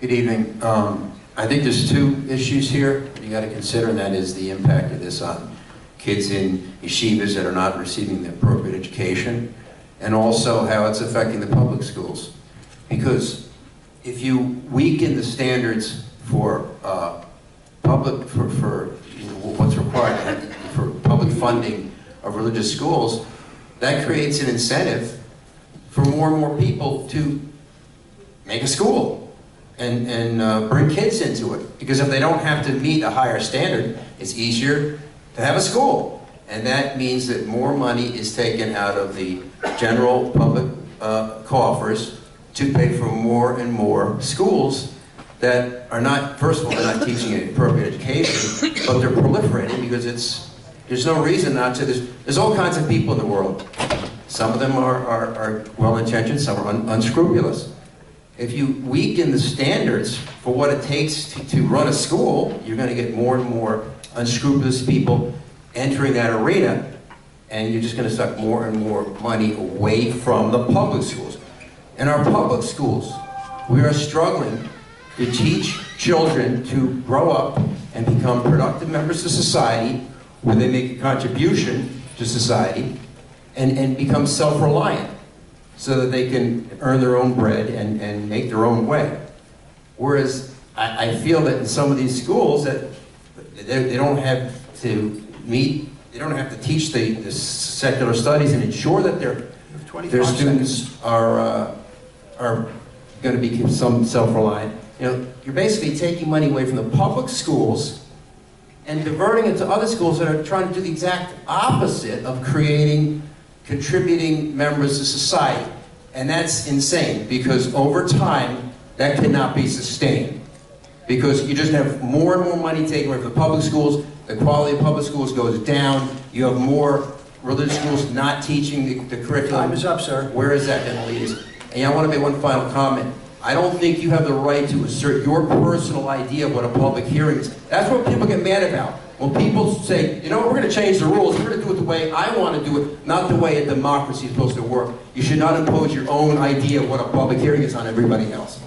Good evening. I think there's two issues here you got to consider, and that is the impact of this on kids in yeshivas that are not receiving the appropriate education, and also how it's affecting the public schools. Because if you weaken the standards for what's required for public funding of religious schools, that creates an incentive for more and more people to make a school and bring kids into it. Because if they don't have to meet a higher standard, it's easier to have a school. And that means that more money is taken out of the general public coffers to pay for more and more schools that are not, first of all, they're not teaching an appropriate education, but they're proliferating because there's no reason not to. There's all kinds of people in the world. Some of them are well-intentioned, some are unscrupulous. If you weaken the standards for what it takes to run a school, you're going to get more and more unscrupulous people entering that arena, and you're just going to suck more and more money away from the public schools. In our public schools, we are struggling to teach children to grow up and become productive members of society, where they make a contribution to society, and become self-reliant, so that they can earn their own bread and make their own way. Whereas I feel that in some of these schools that they don't have to teach the secular studies and ensure that their students are going to be some self-reliant. You know, you're basically taking money away from the public schools and diverting it to other schools that are trying to do the exact opposite of creating contributing members of society. And that's insane, because over time, that cannot be sustained. Because you just have more and more money taken away from the public schools, the quality of public schools goes down, you have more religious schools not teaching the curriculum. Time is up, sir. Where is that going to lead us? And I want to make one final comment. I don't think you have the right to assert your personal idea of what a public hearing is. That's what people get mad about. When people say, you know what, we're going to change the rules, we're going to do it the way I want to do it, not the way a democracy is supposed to work. You should not impose your own idea of what a public hearing is on everybody else.